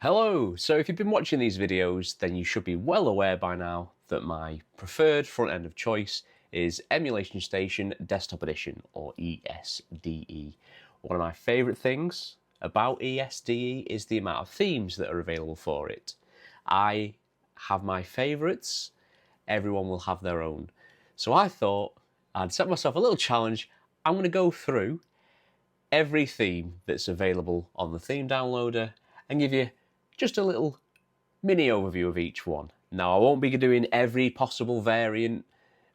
Hello! So if you've been watching these videos, then you should be well aware by now that my preferred front end of choice is Emulation Station Desktop Edition, or ES-DWEE. One of my favourite things about ES-DWEE is the amount of themes that are available for it. I have my favourites, everyone will have their own. So I thought I'd set myself a little challenge. I'm going to go through every theme that's available on the theme downloader and give you just a little mini overview of each one. Now, I won't be doing every possible variant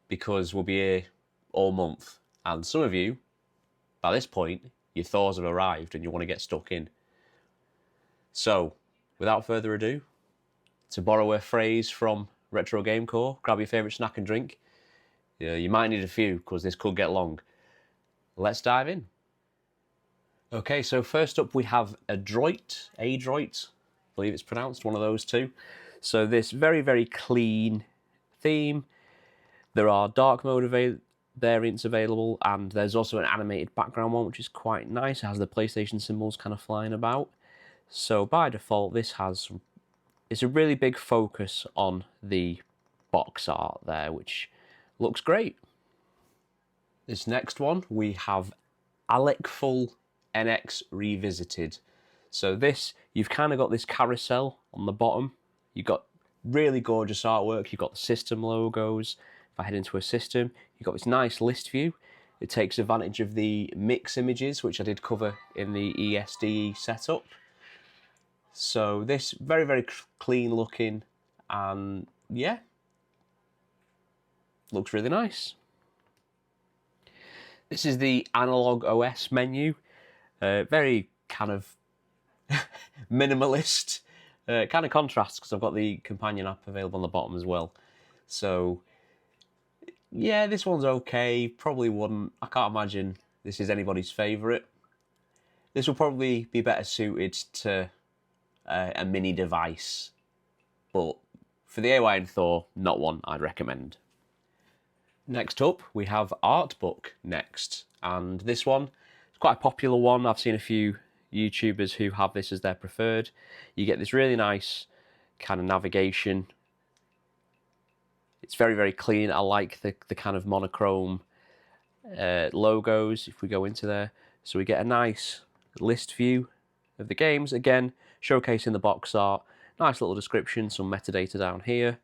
because we'll be here all month. And some of you, by this point, your Thors have arrived and you want to get stuck in. So, without further ado, to borrow a phrase from Retro Game Core, grab your favourite snack and drink. You might need a few because this could get long. Let's dive in. Okay, so first up we have Adroit, I believe it's pronounced, one of those two. So this very, very clean theme. There are dark mode variants available, and there's also an animated background one, which is quite nice. It has the PlayStation symbols kind of flying about. So by default, it's a really big focus on the box art there, which looks great. This next one, we have Alekfull NX Revisited. So this, you've kind of got this carousel on the bottom. You've got really gorgeous artwork. You've got the system logos. If I head into a system, you've got this nice list view. It takes advantage of the mix images, which I did cover in the ES-DWEE setup. So this, very, very clean looking, and yeah, looks really nice. This is the Analogue OS Menu. Very kind of minimalist, kind of contrasts because I've got the companion app available on the bottom as well. So yeah, this one's okay. Probably wouldn't. I can't imagine this is anybody's favourite. This will probably be better suited to a mini device, but for the AY and Thor, not one I'd recommend. Next up, we have Artbook next, and this one is quite a popular one. I've seen a few YouTubers who have this as their preferred. You get this really nice kind of navigation. It's very, very clean. I like the kind of monochrome logos if we go into there. So we get a nice list view of the games. Again, showcasing the box art. Nice little description, some metadata down here.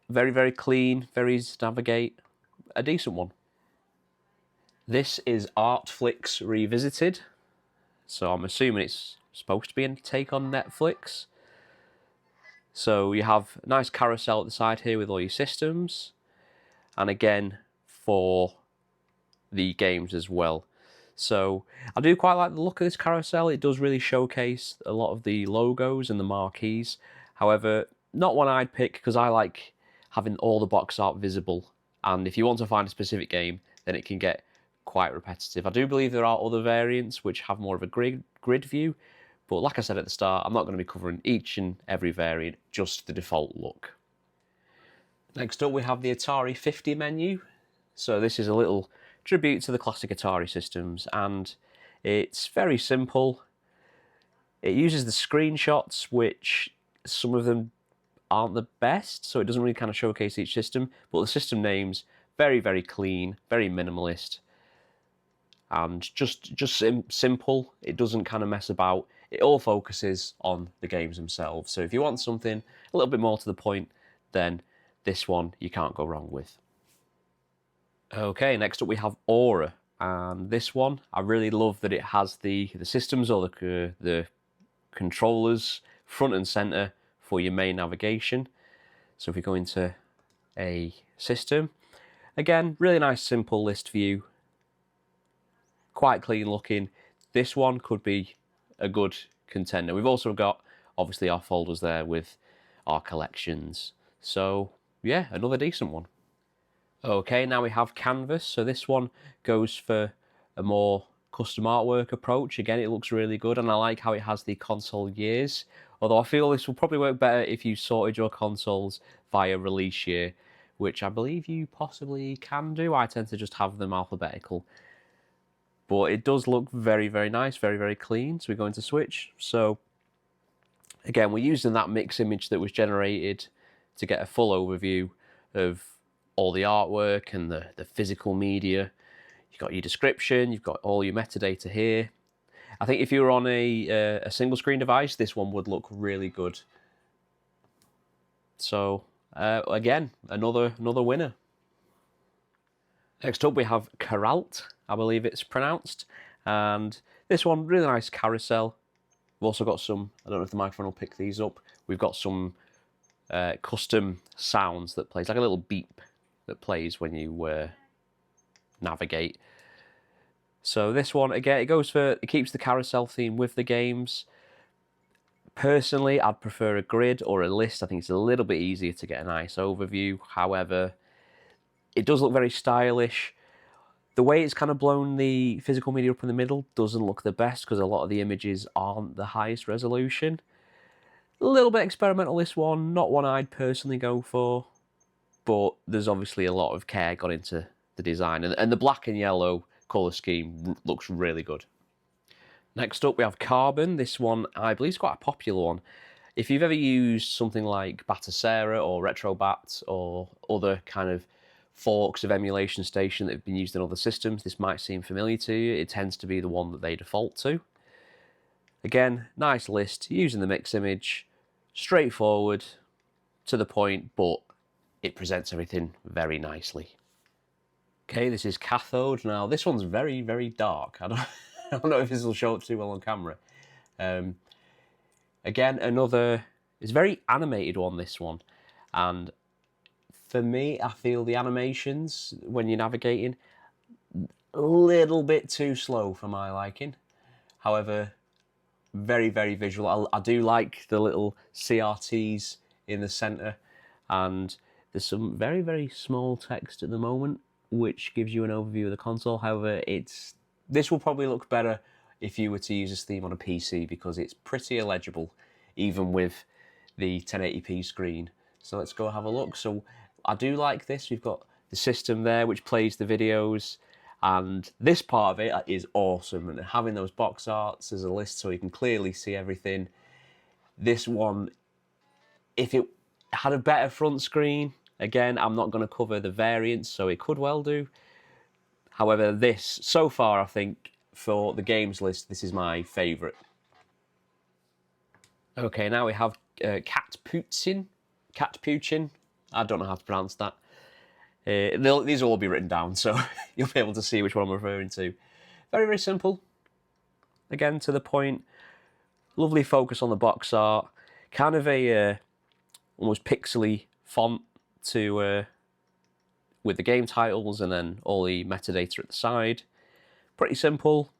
Very, very clean, very easy to navigate. A decent one. This is Artflix Revisited. So I'm assuming it's supposed to be a take on Netflix. So you have a nice carousel at the side here with all your systems. And again, for the games as well. So I do quite like the look of this carousel. It does really showcase a lot of the logos and the marquees. However, not one I'd pick because I like having all the box art visible. And if you want to find a specific game, then it can get quite repetitive. I do believe there are other variants which have more of a grid view, but like I said at the start, I'm not going to be covering each and every variant, just the default look. Next up we have the Atari 50 menu. So this is a little tribute to the classic Atari systems, and it's very simple. It uses the screenshots, which some of them aren't the best, so it doesn't really kind of showcase each system, but the system names, very, very clean, very minimalist, and just simple. It doesn't kind of mess about. It all focuses on the games themselves. So if you want something a little bit more to the point, then this one you can't go wrong with. Okay, next up we have Aura, and this one I really love that it has the systems or the controllers front and center for your main navigation. So if we go into a system, again, really nice simple list view, quite clean looking. This one could be a good contender. We've also got obviously our folders there with our collections. So yeah, another decent one. Okay, now we have Canvas. So this one goes for a more custom artwork approach. Again, it looks really good, and I like how it has the console years. Although I feel this will probably work better if you sorted your consoles via release year, which I believe you possibly can do. I tend to just have them alphabetical. But it does look very, very nice, very, very clean. So we go into Switch. So Again, we're using that mix image that was generated to get a full overview of all the artwork and the physical media. You've got your description, you've got all your metadata here. I think if you were on a single screen device, this one would look really good. So again, another winner. Next up we have CarAlt, I believe it's pronounced, and this one, really nice carousel. We've also got some, I don't know if the microphone will pick these up, we've got some custom sounds that plays, like a little beep that plays when you navigate. So this one, again, it keeps the carousel theme with the games. Personally, I'd prefer a grid or a list. I think it's a little bit easier to get a nice overview. However, it does look very stylish. The way it's kind of blown the physical media up in the middle doesn't look the best because a lot of the images aren't the highest resolution. A little bit experimental, this one. Not one I'd personally go for, but there's obviously a lot of care gone into the design. And the black and yellow colour scheme looks really good. Next up we have Carbon. This one I believe is quite a popular one. If you've ever used something like Batacera or Retrobat or other kind of forks of emulation station that have been used in other systems, this might seem familiar to you. It tends to be the one that they default to. Again, nice list, using the mix image, straightforward, to the point, but it presents everything very nicely. Okay, this is Cathode. Now, this one's very, very dark. I don't know if this will show up too well on camera. Again, it's a very animated one, this one. And for me, I feel the animations, when you're navigating, a little bit too slow for my liking. However, very, very visual. I do like the little CRTs in the center, and there's some very, very small text at the moment, which gives you an overview of the console. However, this will probably look better if you were to use this theme on a PC because it's pretty illegible, even with the 1080p screen. So let's go have a look. So I do like this. We've got the system there, which plays the videos, and this part of it is awesome. And having those box arts as a list so you can clearly see everything. This one, if it had a better front screen, again, I'm not going to cover the variants, so it could well do. However, this, so far, I think, for the games list, this is my favourite. Okay, now we have Catppuccin. I don't know how to pronounce that. These will all be written down, so you'll be able to see which one I'm referring to. Very, very simple. Again, to the point. Lovely focus on the box art. Kind of a almost pixely font to with the game titles and then all the metadata at the side. Pretty simple.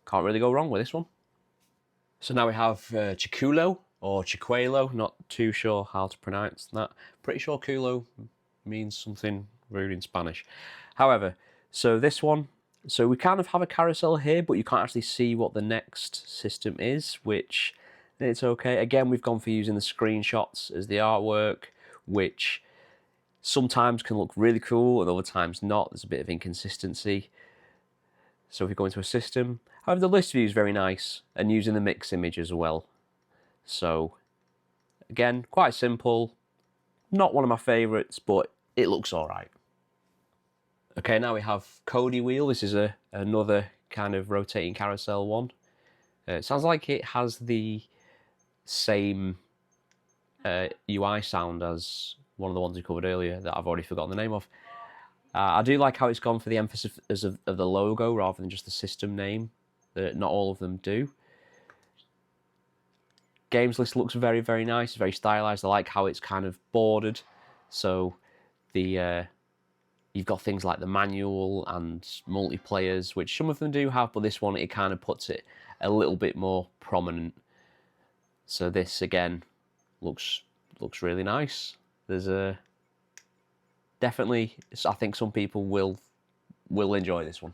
Can't really go wrong with this one. So now we have Chicuelo or Chicuelo. Not too sure how to pronounce that. Pretty sure culo means something rude in Spanish. However, so this one, so we kind of have a carousel here, but you can't actually see what the next system is, which it's okay. Again, we've gone for using the screenshots as the artwork, which sometimes can look really cool and other times not. There's a bit of inconsistency. So if we go into a system, however, the list view is very nice and using the mix image as well. So again, quite simple. Not one of my favorites, but it looks all right. Okay, now we have CodyWheel. This is another kind of rotating carousel one. It sounds like it has the same UI sound as one of the ones we covered earlier that I've already forgotten the name of. I do like how it's gone for the emphasis of the logo rather than just the system name. Not all of them do. Games list looks very, very nice, very stylized. I like how it's kind of bordered. So you've got things like the manual and multiplayers, which some of them do have, but this one, it kind of puts it a little bit more prominent. So this, again, looks really nice. There's definitely, I think some people will enjoy this one.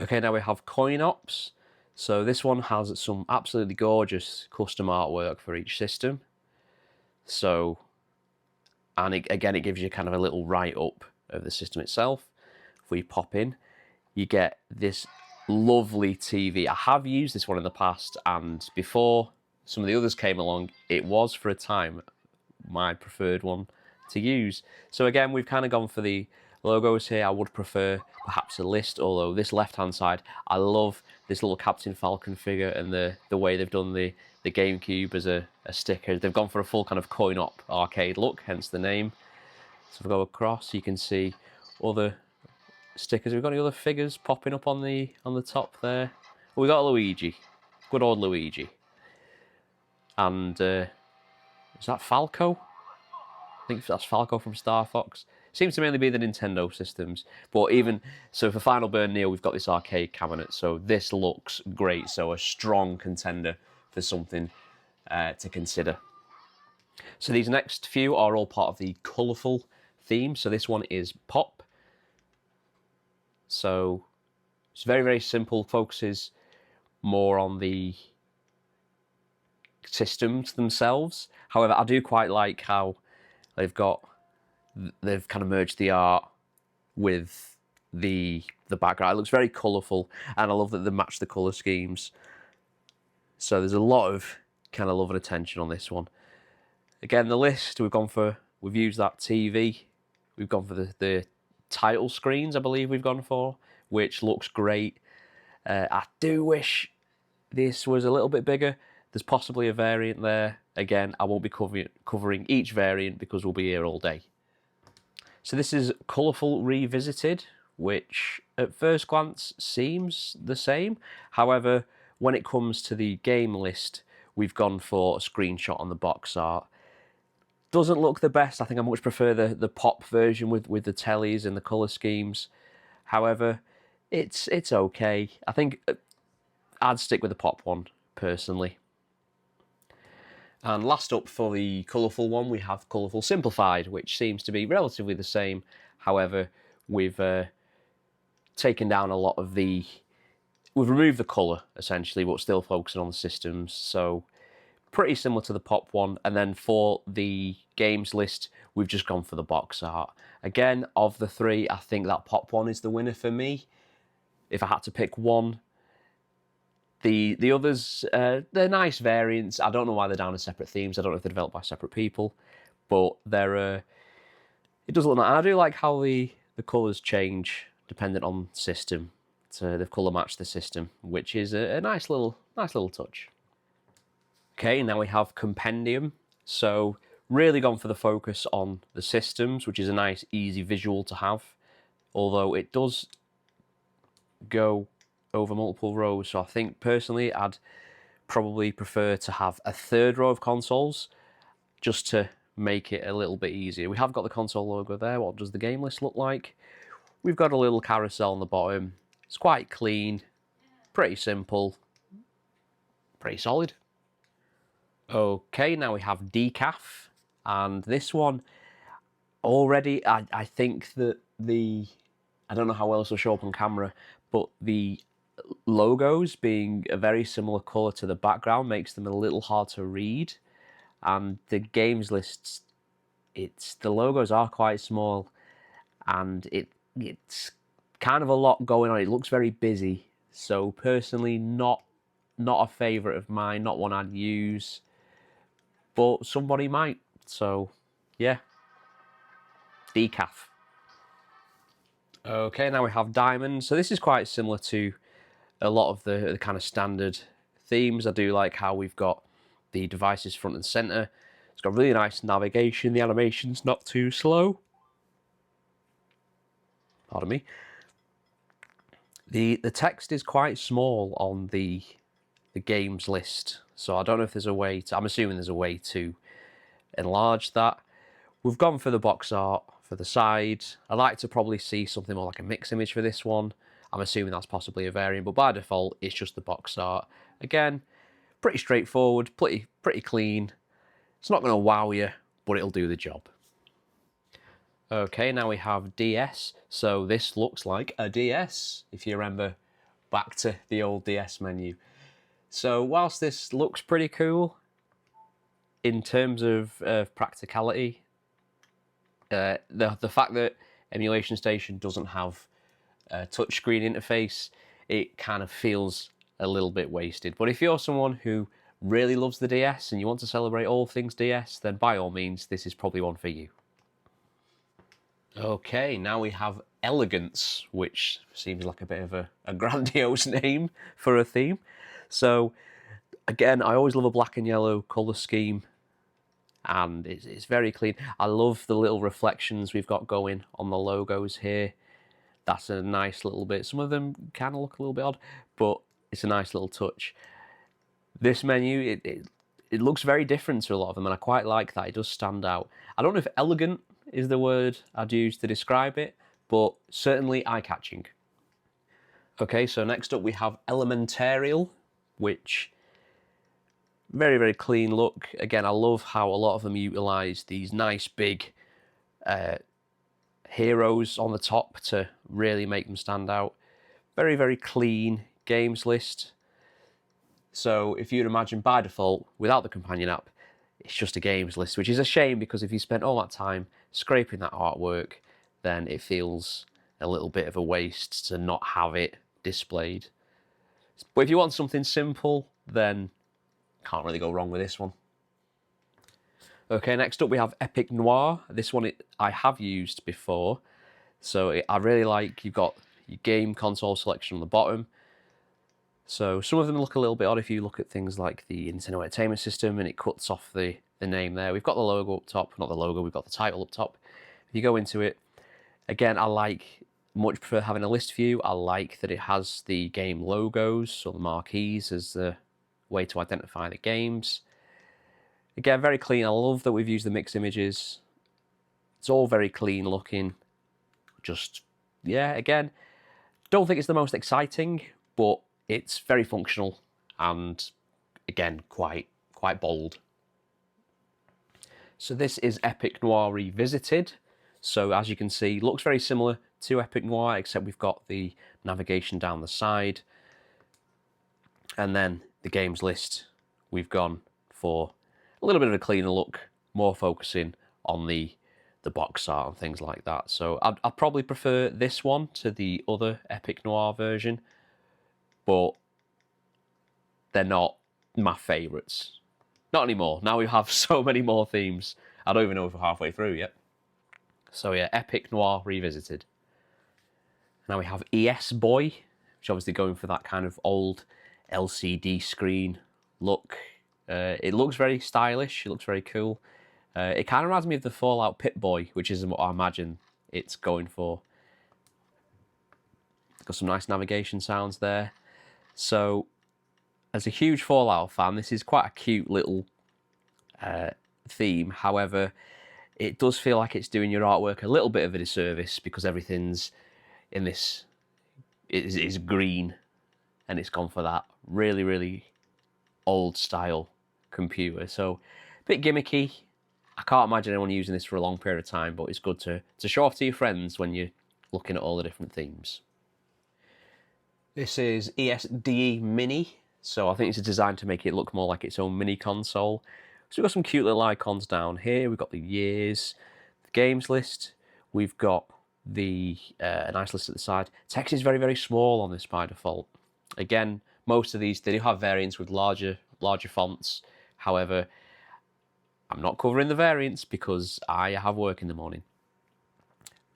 Okay, now we have CoinOPS. So this one has some absolutely gorgeous custom artwork for each system. So, and again, it gives you kind of a little write-up of the system itself. If we pop in, you get this lovely TV. I have used this one in the past, and before some of the others came along, it was for a time my preferred one to use. So again, we've kind of gone for the logos here. I would prefer perhaps a list, although this left-hand side, I love this little Captain Falcon figure and the way they've done the GameCube as a sticker. They've gone for a full kind of CoinOPS arcade look, hence the name. So if I go across, you can see other stickers. We've got any other figures popping up on the top there. We got Luigi, good old Luigi, and is that Falco? I think that's Falco from Star Fox. Seems to mainly be the Nintendo systems, but even so, for Final Burn Neo, we've got this arcade cabinet, so this looks great. So a strong contender for something to consider. So these next few are all part of the colourful theme. So this one is Pop. So it's very, very simple, focuses more on the systems themselves. However, I do quite like how they've kind of merged the art with the background. It looks very colourful, and I love that they match the colour schemes. So there's a lot of kind of love and attention on this one. Again, the list, we've used that TV. We've gone for the title screens, I believe we've gone for, which looks great. I do wish this was a little bit bigger. There's possibly a variant there. Again, I won't be covering each variant because we'll be here all day. So this is Colourful Revisited, which at first glance seems the same. However, when it comes to the game list, we've gone for a screenshot on the box art. Doesn't look the best. I think I much prefer the pop version with the tellies and the colour schemes. However, it's okay. I think I'd stick with the pop one, personally. And last up for the colourful one, we have Colourful Simplified, which seems to be relatively the same. However, we've taken down a lot of we've removed the colour, essentially, but still focusing on the systems. So pretty similar to the pop one. And then for the games list, we've just gone for the box art. Again, of the three, I think that pop one is the winner for me. If I had to pick one, the others, they're nice variants. I don't know why they're down as separate themes. I don't know if they're developed by separate people, but it does look nice. And I do like how the colours change dependent on system. So they've colour matched the system, which is a nice little touch. Okay, now we have Compendium. So really gone for the focus on the systems, which is a nice, easy visual to have. Although it does go over multiple rows, so I think personally I'd probably prefer to have a third row of consoles just to make it a little bit easier. We have got the console logo there. What does the game list look like? We've got a little carousel on the bottom. It's quite clean, pretty simple, pretty solid. Okay, now we have DEcaffe, and this one already, I think that I don't know how well this will show up on camera, but the logos being a very similar colour to the background makes them a little hard to read, and the games lists, the logos are quite small, and it's kind of a lot going on. It looks very busy, so personally not a favourite of mine, not one I'd use, but somebody might. So yeah, DEcaffe. Okay, now we have Diamond. So this is quite similar to a lot of the kind of standard themes. I do like how we've got the devices front and center. It's got really nice navigation. The animation's not too slow. Pardon me. The text is quite small on the games list, so I don't know if there's a way to, I'm assuming there's a way to enlarge that. We've gone for the box art for the side. I'd like to probably see something more like a mix image for this one. I'm assuming that's possibly a variant, but by default, it's just the box art. Again, pretty straightforward, pretty clean. It's not going to wow you, but it'll do the job. Okay, now we have DS. So this looks like a DS, if you remember back to the old DS menu. So whilst this looks pretty cool, in terms of practicality, the fact that Emulation Station doesn't have a touchscreen interface, it kind of feels a little bit wasted. But if you're someone who really loves the DS and you want to celebrate all things DS, then by all means, this is probably one for you. Okay, now we have Elegance, which seems like a bit of a grandiose name for a theme. So, again, I always love a black and yellow colour scheme, and it's very clean. I love the little reflections we've got going on the logos here. That's a nice little bit. Some of them kind of look a little bit odd, but it's a nice little touch. This menu, it looks very different to a lot of them, and I quite like that. It does stand out. I don't know if elegant is the word I'd use to describe it, but certainly eye-catching. Okay, so next up we have Elementerial, which very, very clean look. Again, I love how a lot of them utilise these nice big heroes on the top to really make them stand out. Very, very clean games list. So if you'd imagine by default, without the companion app, it's just a games list, which is a shame because if you spent all that time scraping that artwork, then it feels a little bit of a waste to not have it displayed. But if you want something simple, then can't really go wrong with this one. Okay, next up we have Epic Noir. This one I have used before, so I really like, you've got your game console selection on the bottom. So some of them look a little bit odd if you look at things like the Nintendo Entertainment System and it cuts off the name there. We've got the logo up top, not the logo, we've got the title up top. If you go into it, again, much prefer having a list view. I like that it has the game logos or the marquees as the way to identify the games. Again, very clean. I love that we've used the mixed images. It's all very clean looking. Just, yeah, again, don't think it's the most exciting, but it's very functional and, again, quite bold. So this is Epic Noir Revisited. So as you can see, looks very similar to Epic Noir, except we've got the navigation down the side. And then the games list, we've gone for a little bit of a cleaner look, more focusing on the box art and things like that. So I'd probably prefer this one to the other Epic Noir version, but they're not my favourites. Not anymore. Now we have so many more themes. I don't even know if we're halfway through yet. So yeah, Epic Noir Revisited. Now we have ES-DWEE, which obviously going for that kind of old LCD screen look. It looks very stylish, it looks very cool. It kind of reminds me of the Fallout Pip-Boy, which is what I imagine it's going for. Got some nice navigation sounds there. So, as a huge Fallout fan, this is quite a cute little theme. However, it does feel like it's doing your artwork a little bit of a disservice because everything's in this is green, and it's gone for that really, really old style computer. So, a bit gimmicky. I can't imagine anyone using this for a long period of time, but it's good to show off to your friends when you're looking at all the different themes. This is ES-DWEE Mini, so I think it's designed to make it look more like its own mini console. So we've got some cute little icons down here. We've got the years, the games list. We've got the a nice list at the side. Text is very, very small on this by default. Again, most of these, they do have variants with larger fonts. However, I'm not covering the variants because I have work in the morning.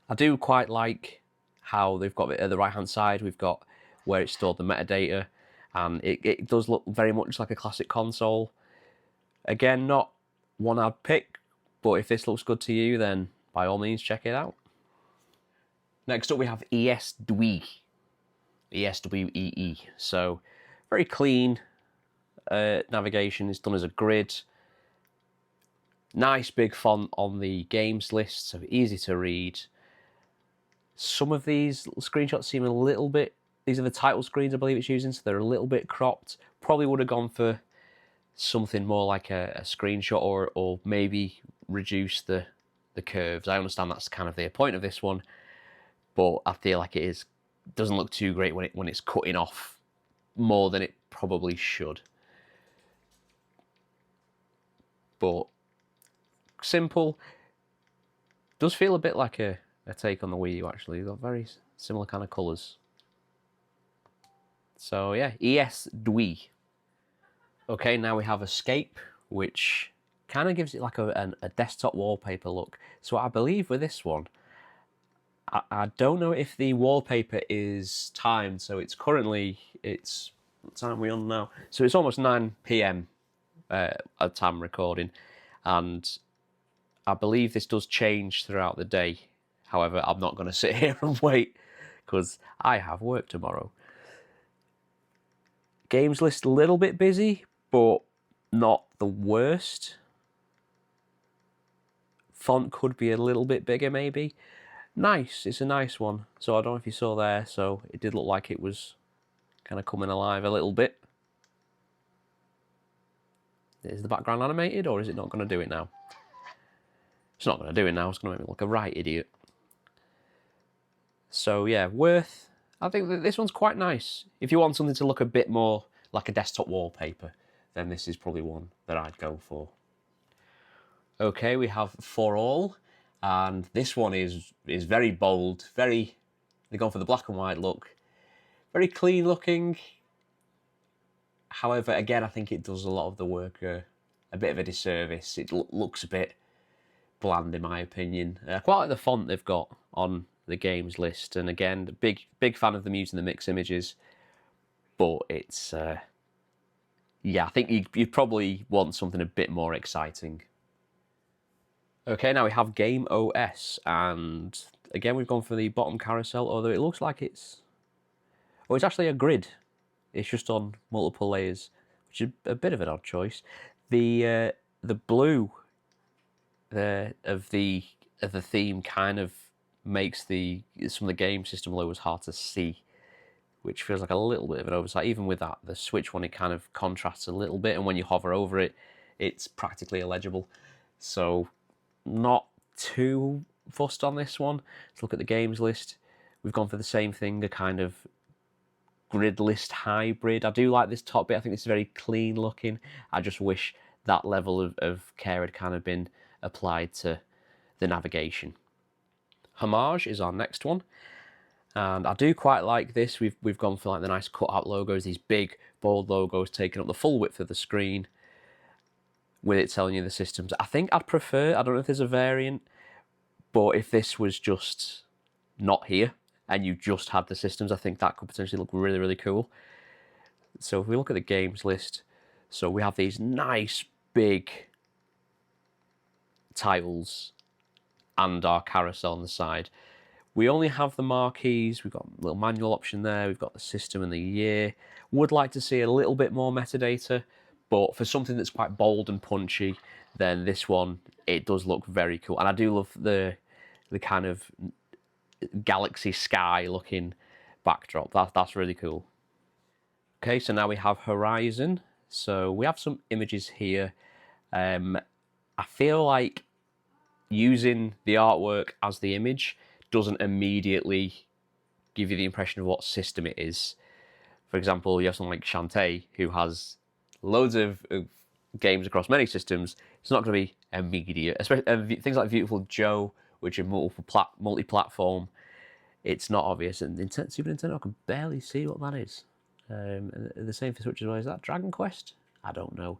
I do quite like how they've got it at the right-hand side. We've got where it's stored the metadata, and it does look very much like a classic console. Again, not one I'd pick, but if this looks good to you, then by all means check it out. Next up we have ES-DWEE. ES-DWEE. So, very clean navigation. It's done as a grid. Nice big font on the games list, so easy to read. Some of these screenshots seem a little bit, these are the title screens I believe it's using, so they're a little bit cropped. Probably would have gone for something more like a screenshot or maybe reduce the curves. I understand that's kind of the point of this one, but I feel like it doesn't look too great when it's cutting off more than it probably should. But simple. Does feel a bit like a take on the Wii U actually. They've got very similar kind of colours. So yeah, ES-DWEE. Okay, now we have Escape, which kind of gives it like a desktop wallpaper look. So I believe with this one, I don't know if the wallpaper is timed, so it's currently, what time are we on now? So it's almost 9 PM at time recording, and I believe this does change throughout the day. However, I'm not going to sit here and wait, because I have work tomorrow. Games list a little bit busy, but not the worst. Font could be a little bit bigger maybe. Nice, it's a nice one. So I don't know if you saw there, so it did look like it was kind of coming alive a little bit. Is the background animated, or is it not going to do it now? It's not going to do it now, it's going to make me look a right idiot. So yeah, worth. I think that this one's quite nice. If you want something to look a bit more like a desktop wallpaper, then this is probably one that I'd go for. Okay, we have ForAll, and this one is very bold, they're going for the black and white look, very clean looking. However, again, I think it does a lot of the work a bit of a disservice. It looks a bit bland in my opinion. I quite like the font they've got on the games list, and again, big fan of them using the mix images, but it's yeah, I think you probably want something a bit more exciting. Okay, now we have Game OS, and again we've gone for the bottom carousel, although it looks like it's actually a grid. It's just on multiple layers, which is a bit of an odd choice. The blue of the theme kind of makes some of the game system logos hard to see, which feels like a little bit of an oversight. Even with that, the Switch one, it kind of contrasts a little bit, and when you hover over it, it's practically illegible. So not too fussed on this one. Let's look at the games list. We've gone for the same thing, a kind of grid list hybrid. I do like this top bit. I think this is very clean looking. I just wish that level of care had kind of been applied to the navigation. Homage is our next one, and I do quite like this. We've gone for like the nice cut out logos, these big bold logos taking up the full width of the screen, with it telling you the systems. I think I'd prefer, I don't know if there's a variant, but if this was just not here and you just had the systems, I think that could potentially look really, really cool. So if we look at the games list, so we have these nice big titles and our carousel on the side. We only have the marquees, we've got a little manual option there, we've got the system and the year. Would like to see a little bit more metadata, but for something that's quite bold and punchy, then this one, it does look very cool. And I do love the kind of galaxy sky looking backdrop. That's really cool. Okay, so now we have Horizon. So we have some images here. I feel like using the artwork as the image doesn't immediately give you the impression of what system it is. For example, you have someone like Shantae, who has loads of games across many systems. It's not going to be immediate, especially things like Beautiful Joe, which are multi-platform. It's not obvious. And Super Nintendo, I can barely see what that is. And the same for Switch as well. Is that Dragon Quest? I don't know.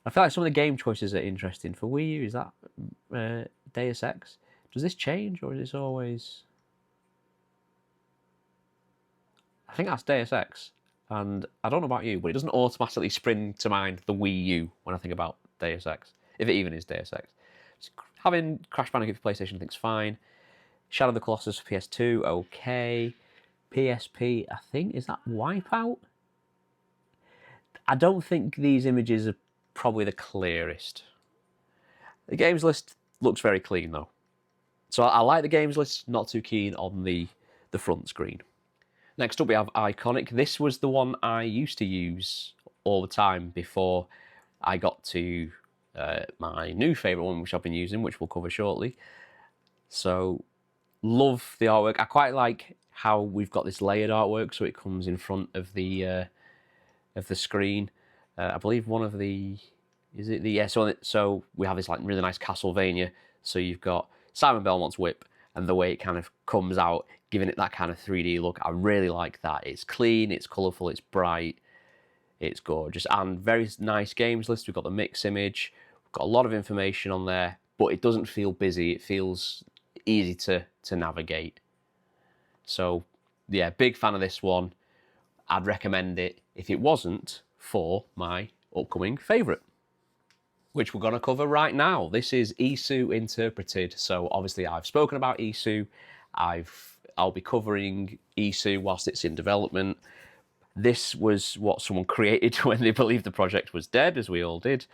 I feel like some of the game choices are interesting. For Wii U, is that Deus Ex? Does this change, or is this always... I think that's Deus Ex. And I don't know about you, but it doesn't automatically spring to mind the Wii U when I think about Deus Ex, if it even is Deus Ex. So having Crash Bandicoot for PlayStation I think is fine. Shadow of the Colossus for PS2, okay. PSP, I think, is that Wipeout? I don't think these images are probably the clearest. The games list looks very clean though. So I like the games list, not too keen on the front screen. Next up we have Iconic. This was the one I used to use all the time before I got to my new favourite one, which I've been using, which we'll cover shortly. So, love the artwork. I quite like how we've got this layered artwork, so it comes in front of the screen. I believe one of the... Is it the... Yeah, so we have this like really nice Castlevania. So you've got Simon Belmont's whip, and the way it kind of comes out, giving it that kind of 3D look. I really like that. It's clean, it's colourful, it's bright. It's gorgeous, and very nice games list. We've got the mix image, we've got a lot of information on there, but it doesn't feel busy. It feels easy to navigate. So yeah, big fan of this one. I'd recommend it if it wasn't for my upcoming favourite, which we're going to cover right now. This is iiSU Interpreted. So obviously I've spoken about iiSU. I'll be covering iiSU whilst it's in development. This was what someone created when they believed the project was dead, as we all did.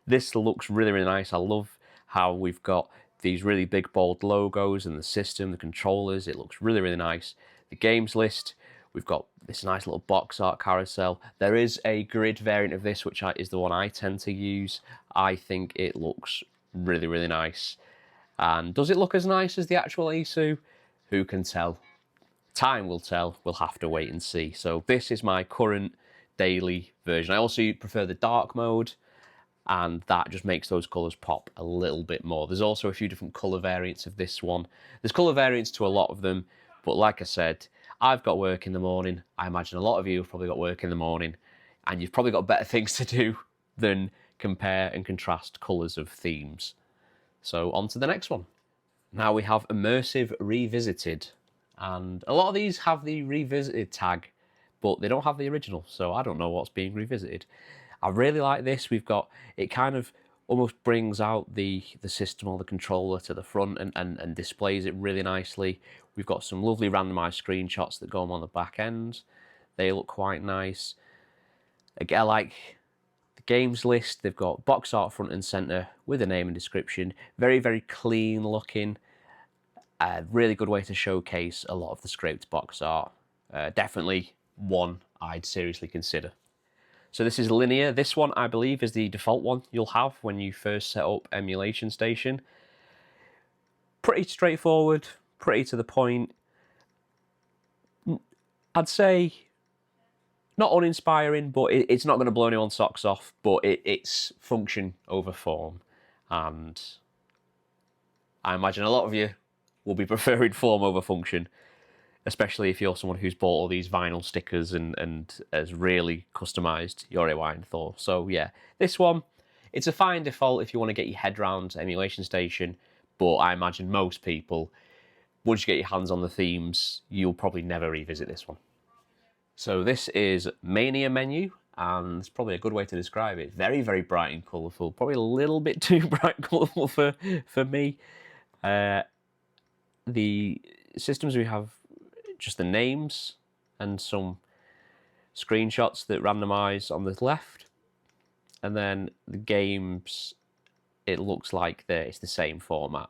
This looks really, really nice. I love how we've got these really big, bold logos and the system, the controllers. It looks really, really nice. The games list, we've got this nice little box art carousel. There is a grid variant of this, which is the one I tend to use. I think it looks really, really nice. And does it look as nice as the actual iiSU? Who can tell? Time will tell. We'll have to wait and see. So this is my current daily version. I also prefer the dark mode, and that just makes those colours pop a little bit more. There's also a few different colour variants of this one. There's colour variants to a lot of them, but like I said, I've got work in the morning. I imagine a lot of you have probably got work in the morning, and you've probably got better things to do than compare and contrast colours of themes. So on to the next one. Now we have Immersive Revisited, and a lot of these have the Revisited tag, but they don't have the original, so I don't know what's being revisited. I really like this. We've got, it kind of almost brings out the system or the controller to the front and displays it really nicely. We've got some lovely randomized screenshots that go on the back end. They look quite nice. Again, I like the games list. They've got box art front and center with a name and description. Very, very clean looking. A really good way to showcase a lot of the scraped box art. Definitely one I'd seriously consider. So this is linear. This one, I believe, is the default one you'll have when you first set up Emulation Station. Pretty straightforward, pretty to the point. I'd say not uninspiring, but it's not going to blow anyone's socks off, but it's function over form. And I imagine a lot of you will be preferring form over function, especially if you're someone who's bought all these vinyl stickers and has really customized your UI in Thor. So yeah, this one, it's a fine default if you want to get your head around Emulation Station, but I imagine most people, once you get your hands on the themes, you'll probably never revisit this one. So this is Mania Menu, and it's probably a good way to describe it. Very, very bright and colourful. Probably a little bit too bright and colourful for me. The systems, we have just the names and some screenshots that randomize on the left, and then the games, it looks like it's the same format,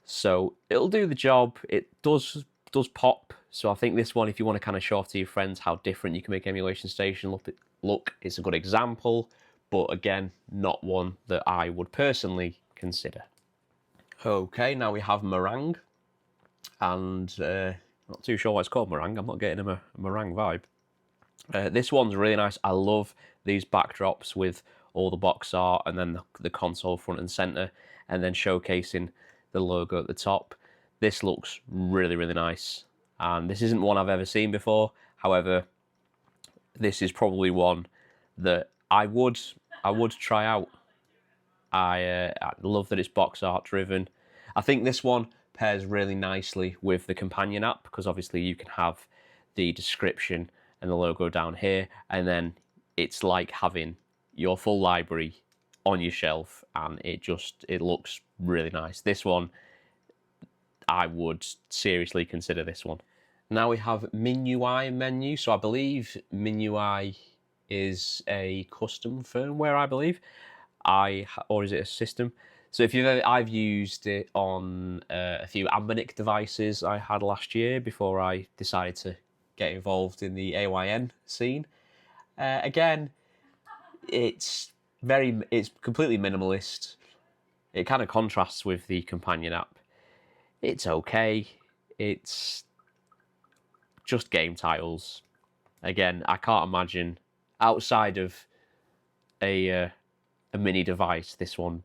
so it'll do the job. It does pop. So I think this one, if you want to kind of show off to your friends how different you can make Emulation Station look, it's a good example, but again, not one that I would personally consider. Okay, now we have Meringue, and not too sure why it's called Meringue. I'm not getting a meringue vibe. This one's really nice. I love these backdrops with all the box art and then the console front and center, and then showcasing the logo at the top. This looks really, really nice. And this isn't one I've ever seen before. However, this is probably one that I would try out. I love that it's box art driven. I think this one pairs really nicely with the companion app, because obviously you can have the description and the logo down here, and then it's like having your full library on your shelf, and it looks really nice. This one, I would seriously consider this one. Now we have MinUI Menu. So I believe MinUI is a custom firmware, I believe. Or is it a system? So if I've used it on a few Ambernic devices I had last year before I decided to get involved in the AYN scene. Again, it's completely minimalist. It kind of contrasts with the companion app. It's okay. It's just game titles. Again, I can't imagine outside of a mini device this one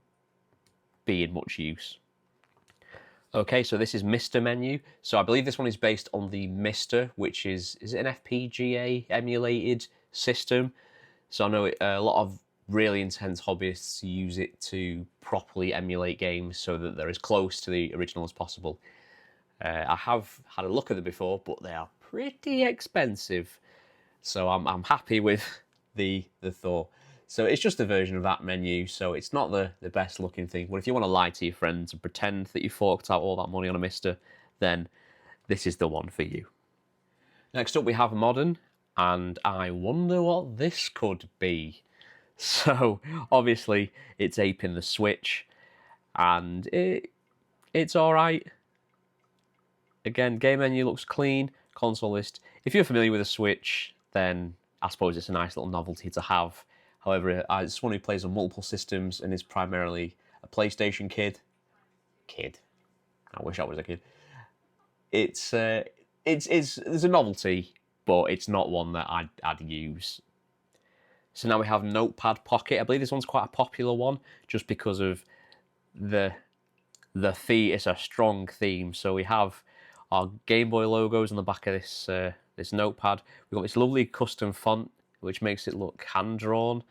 being much use. Okay, so this is Mr. Menu. So I believe this one is based on the Mr, which is it an FPGA emulated system? So I know a lot of really intense hobbyists use it to properly emulate games so that they're as close to the original as possible. I have had a look at them before, but they are pretty expensive. So I'm happy with the Thor. So it's just a version of that menu, so it's not the best looking thing. But if you want to lie to your friends and pretend that you forked out all that money on a Mister, then this is the one for you. Next up we have Modern, and I wonder what this could be. So obviously it's aping the Switch, and it's alright. Again, game menu looks clean, console list. If you're familiar with the Switch, then I suppose it's a nice little novelty to have. However, as someone who plays on multiple systems and is primarily a PlayStation kid, I wish I was a kid. It's there's a novelty, but it's not one that I'd use. So now we have Notepad Pocket. I believe this one's quite a popular one, just because of the theme. It's a strong theme. So we have our Game Boy logos on the back of this notepad. We've got this lovely custom font, which makes it look hand-drawn.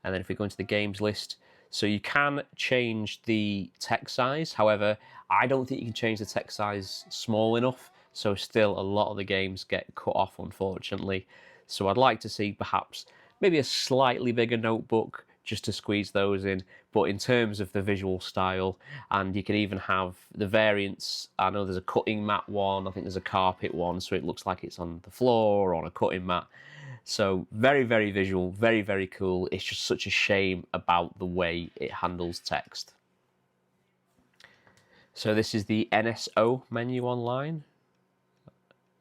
And then if we go into the games list, so you can change the text size. However, I don't think you can change the text size small enough. So still a lot of the games get cut off, unfortunately. So I'd like to see perhaps maybe a slightly bigger notebook just to squeeze those in. But in terms of the visual style, and you can even have the variants. I know there's a cutting mat one, I think there's a carpet one, so it looks like it's on the floor or on a cutting mat. So very, very visual, very, very cool. It's just such a shame about the way it handles text. So this is the NSO Menu Online.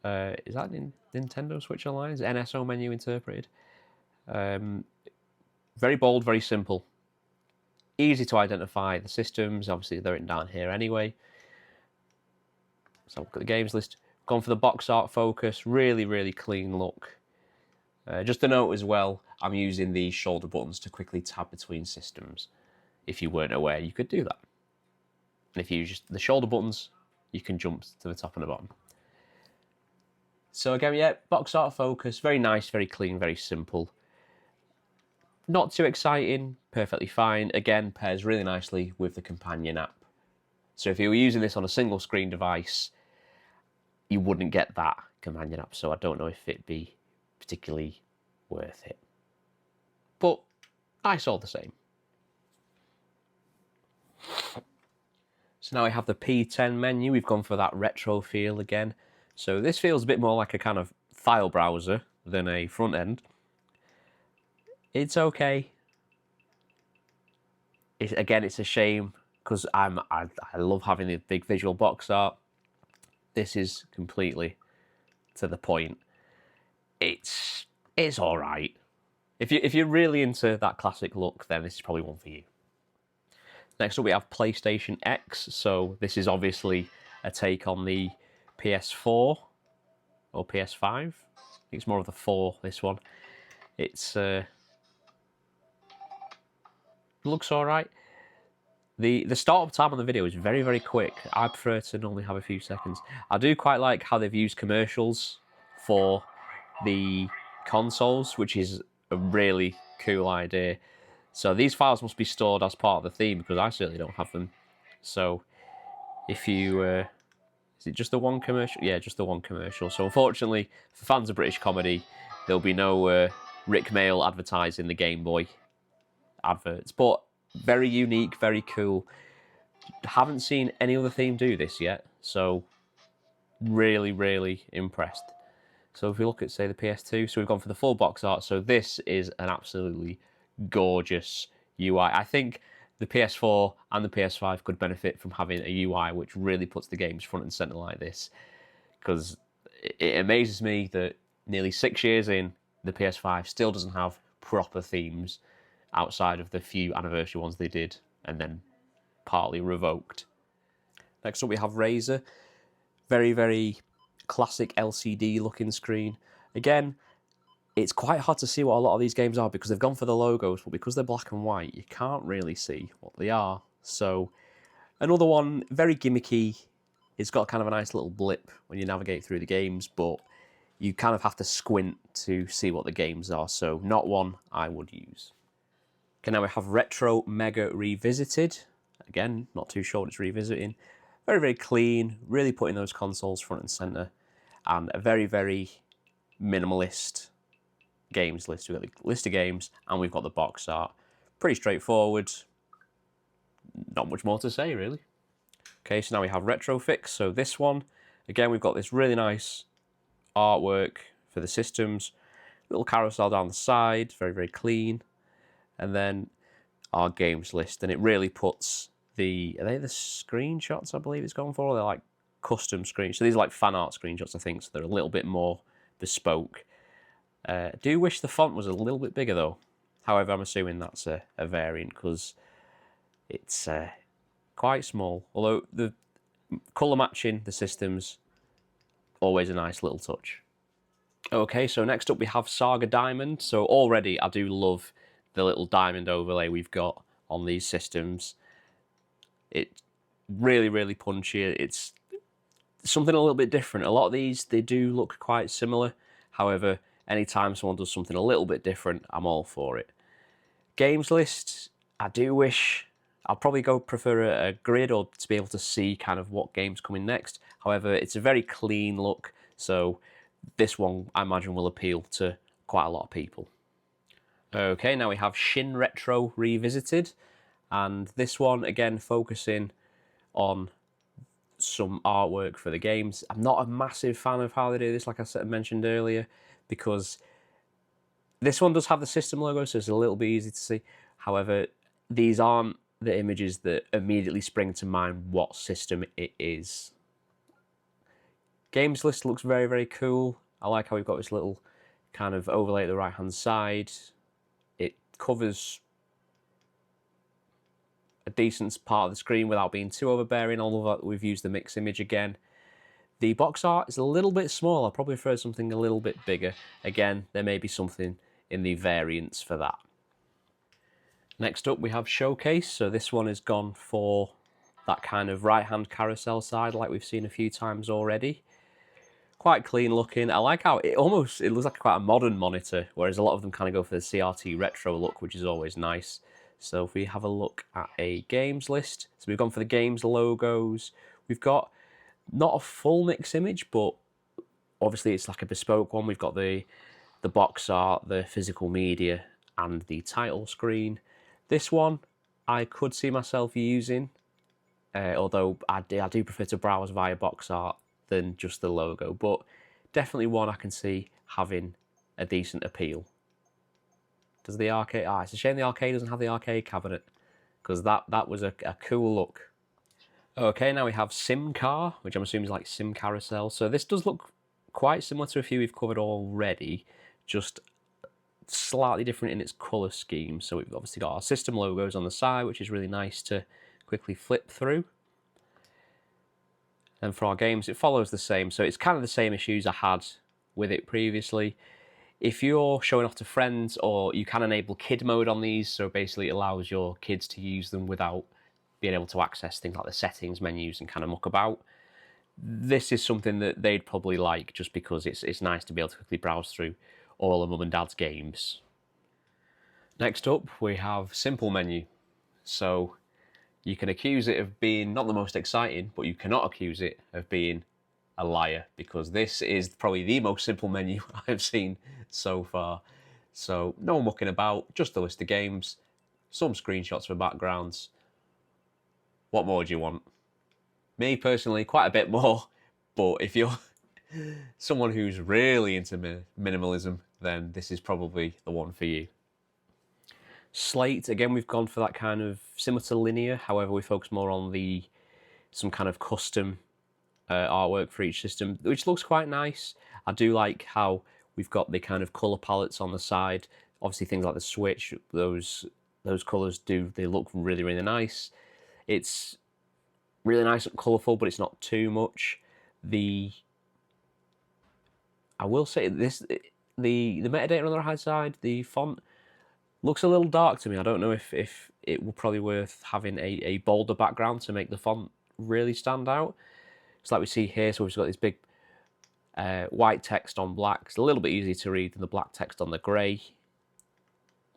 Is that Nintendo Switch Online? Is it NSO Menu interpreted? Very bold, very simple. Easy to identify the systems. Obviously, they're written down here anyway. So look at the games list. Gone for the box art focus. Really, really clean look. Just a note as well, I'm using the shoulder buttons to quickly tab between systems. If you weren't aware, you could do that. And if you use just the shoulder buttons, you can jump to the top and the bottom. So again, yeah, box art focus. Very nice, very clean, very simple. Not too exciting, perfectly fine. Again, pairs really nicely with the Companion app. So if you were using this on a single screen device, you wouldn't get that Companion app. So I don't know if it'd be particularly worth it. But nice all the same. So now we have the P10 menu. We've gone for that retro feel again. So this feels a bit more like a kind of file browser than a front end. It's okay. Again, it's a shame because I love having the big visual box art. This is completely to the point. It's all right. If you're really into that classic look, then this is probably one for you. Next up, we have PlayStation X. So this is obviously a take on the PS4 or PS5. I think it's more of the 4. This one. It's looks all right. The startup time on the video is very, very quick. I prefer to normally have a few seconds. I do quite like how they've used commercials for the consoles, which is a really cool idea. So these files must be stored as part of the theme because I certainly don't have them. So if you... is it just the one commercial? Yeah, just the one commercial. So unfortunately, for fans of British comedy, there'll be no Rick Mail advertising the Game Boy adverts. But very unique, very cool. Haven't seen any other theme do this yet. So really, really impressed. So if we look at, say, the PS2, so we've gone for the full box art. So this is an absolutely gorgeous UI. I think the PS4 and the PS5 could benefit from having a UI which really puts the games front and center like this. Because it amazes me that nearly 6 years in, the PS5 still doesn't have proper themes outside of the few anniversary ones they did and then partly revoked. Next up we have Razer. Very, very classic LCD looking screen. Again, it's quite hard to see what a lot of these games are because they've gone for the logos, but because they're black and white, you can't really see what they are. So another one, very gimmicky. It's got kind of a nice little blip when you navigate through the games, but you kind of have to squint to see what the games are, so not one I would use. Okay, now we have Retro Mega Revisited. Again, not too sure what it's revisiting. Very, very clean, really putting those consoles front and center, and a very, very minimalist games list. We've got the list of games, and we've got the box art. Pretty straightforward. Not much more to say, really. Okay, so now we have Retrofix. So this one, again, we've got this really nice artwork for the systems. Little carousel down the side, very, very clean. And then our games list, and it really puts the, are they the screenshots I believe it's gone for? Or they're like custom screenshots. So these are like fan art screenshots, I think, so they're a little bit more bespoke. I do wish the font was a little bit bigger though. However, I'm assuming that's a variant because it's quite small. Although the colour matching the systems, always a nice little touch. Okay, so next up we have Saga Diamond. So already I do love the little diamond overlay we've got on these systems. It's really, really punchy. It's something a little bit different. A lot of these, they do look quite similar. However, anytime someone does something a little bit different, I'm all for it. Games list, I do wish, I'll probably prefer a grid or to be able to see kind of what game's coming next. However, it's a very clean look, so this one I imagine will appeal to quite a lot of people. Okay, now we have Shinretro Revisited, and this one again focusing on some artwork for the games. I'm not a massive fan of how they do this, like I mentioned earlier, because this one does have the system logo, so it's a little bit easy to see. However, these aren't the images that immediately spring to mind what system it is. Games list looks very, very cool. I like how we've got this little kind of overlay at the right hand side. It covers a decent part of the screen without being too overbearing, although we've used the mix image again. The box art is a little bit small. I probably prefer something a little bit bigger. Again, there may be something in the variants for that. Next up we have Showcase. So this one has gone for that kind of right hand carousel side like we've seen a few times already. Quite clean looking. I like how it looks like quite a modern monitor, whereas a lot of them kind of go for the CRT retro look, which is always nice. So if we have a look at a games list, so we've gone for the games logos. We've got not a full mix image, but obviously it's like a bespoke one. We've got the box art, the physical media, and the title screen. This one I could see myself using, although I do prefer to browse via box art than just the logo, but definitely one I can see having a decent appeal. Does the arcade... it's a shame the arcade doesn't have the arcade cabinet, because that was a cool look. Okay, now we have SimCar, which I'm assuming is like Sim Carousel. So this does look quite similar to a few we've covered already, just slightly different in its colour scheme. So we've obviously got our system logos on the side, which is really nice to quickly flip through. And for our games, it follows the same. So it's kind of the same issues I had with it previously. If you're showing off to friends, or you can enable kid mode on these, so basically it allows your kids to use them without being able to access things like the settings menus and kind of muck about. This is something that they'd probably like, just because it's nice to be able to quickly browse through all of mum and dad's games. Next up, we have Simple Menu. So you can accuse it of being not the most exciting, but you cannot accuse it of being a liar, because this is probably the most simple menu I've seen so far. So no mucking about, just a list of games, some screenshots for backgrounds. What more do you want? Me personally, quite a bit more, but if you're someone who's really into minimalism, then this is probably the one for you. Slate, again, we've gone for that kind of similar to linear, however we focus more on some kind of custom artwork for each system, which looks quite nice. I do like how we've got the kind of colour palettes on the side. Obviously things like the Switch, those colours they look really, really nice. It's really nice and colourful, but it's not too much. I will say this, the metadata on the right side, the font looks a little dark to me. I don't know if it will probably worth having a bolder background to make the font really stand out. It's like we see here, so we've got this big White text on black. It's a little bit easier to read than the black text on the grey.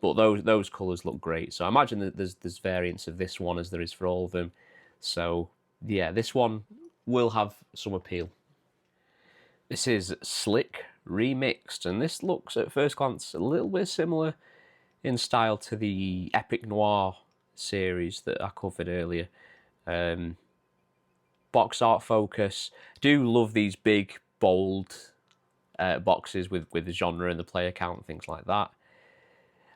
But those colours look great. So I imagine that there's variants of this one as there is for all of them. So yeah, this one will have some appeal. This is Slick Remixed, and this looks at first glance a little bit similar in style to the Epic Noir series that I covered earlier. Box art focus. Do love these big, bold boxes with the genre and the player count and things like that.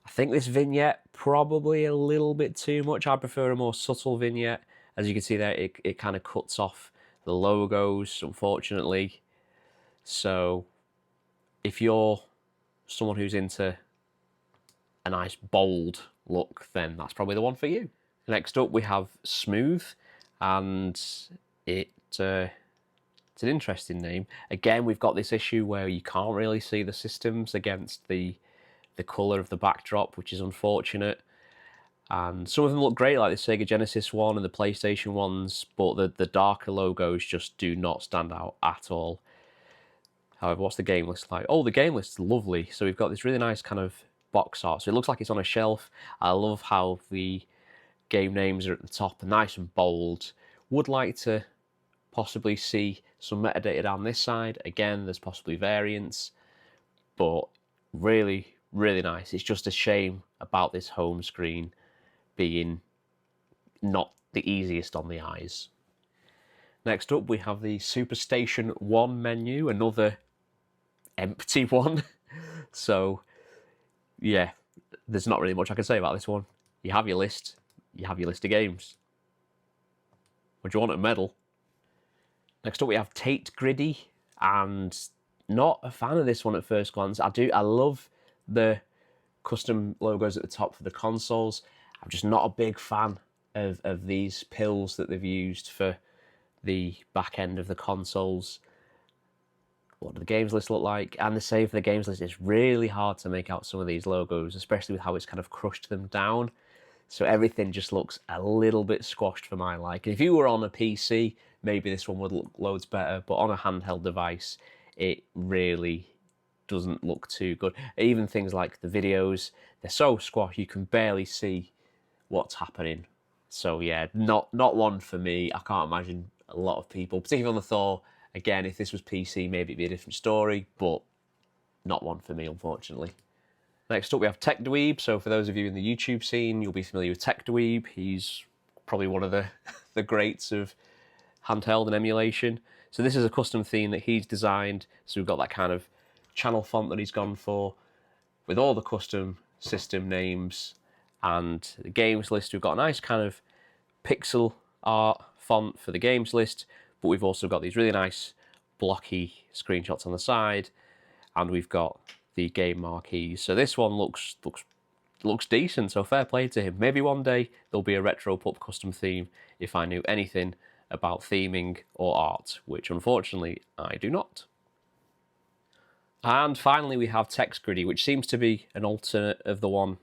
I think this vignette probably a little bit too much. I prefer a more subtle vignette. As you can see there, it kind of cuts off the logos, unfortunately. So if you're someone who's into a nice bold look, then that's probably the one for you. Next up we have Smooth, and it's an interesting name. Again, we've got this issue where you can't really see the systems against the colour of the backdrop, which is unfortunate. And some of them look great, like the Sega Genesis one and the PlayStation ones, but the darker logos just do not stand out at all. However, what's the game list like? Oh, the game list's lovely. So we've got this really nice kind of box art. So it looks like it's on a shelf. I love how the game names are at the top, nice and bold. Would like to possibly see some metadata down this side. Again, there's possibly variants, but really, really nice. It's just a shame about this home screen being not the easiest on the eyes. Next up, we have the SuperStation One menu, another empty one. So, yeah, there's not really much I can say about this one. You have your list of games. What do you want, a medal? Next up, we have Tate Griddy, and not a fan of this one at first glance. I love the custom logos at the top for the consoles. I'm just not a big fan of these pills that they've used for the back end of the consoles. What do the games list look like? And the same for the games list. It's really hard to make out some of these logos, especially with how it's kind of crushed them down. So everything just looks a little bit squashed for my liking. If you were on a PC, maybe this one would look loads better, but on a handheld device, it really doesn't look too good. Even things like the videos, they're so squashed, you can barely see what's happening. So yeah, not one for me. I can't imagine a lot of people, particularly on the Thor. Again, if this was PC, maybe it'd be a different story, but not one for me, unfortunately. Next up, we have TechDweeb. So for those of you in the YouTube scene, you'll be familiar with TechDweeb. He's probably one of the greats of handheld and emulation. So this is a custom theme that he's designed. So we've got that kind of channel font that he's gone for with all the custom system names and the games list. We've got a nice kind of pixel art font for the games list, but we've also got these really nice blocky screenshots on the side, and we've got the game marquees. So this one looks decent, so fair play to him. Maybe one day there'll be a retro pup custom theme if I knew anything about theming or art, which unfortunately I do not. And finally we have Text Griddy, which seems to be an alternate of the one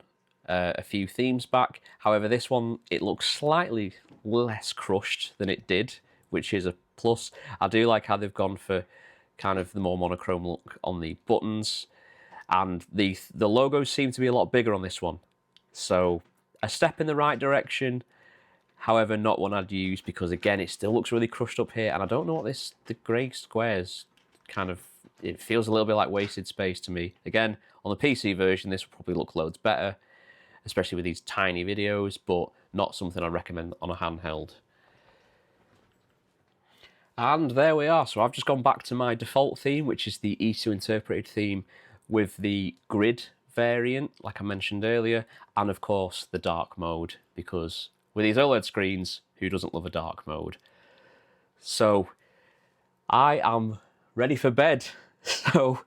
a few themes back. However, this one, it looks slightly less crushed than it did, which is a plus. I do like how they've gone for kind of the more monochrome look on the buttons, and the logos seem to be a lot bigger on this one. So a step in the right direction, however not one I'd use, because again it still looks really crushed up here, and I don't know what the grey squares kind of, it feels a little bit like wasted space to me. Again, on the PC version this will probably look loads better, especially with these tiny videos, but not something I recommend on a handheld. And there we are. So I've just gone back to my default theme, which is the iiSU interpreted theme with the grid variant, like I mentioned earlier, and of course the dark mode, because with these OLED screens, who doesn't love a dark mode? So I am ready for bed. So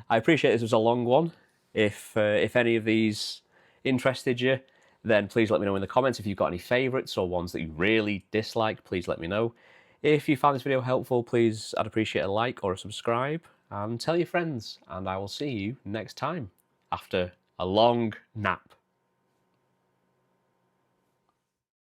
I appreciate this was a long one. If any of these interested you, then please let me know in the comments. If you've got any favourites or ones that you really dislike, please let me know. If you found this video helpful, please, I'd appreciate a like or a subscribe, and tell your friends, and I will see you next time after a long nap.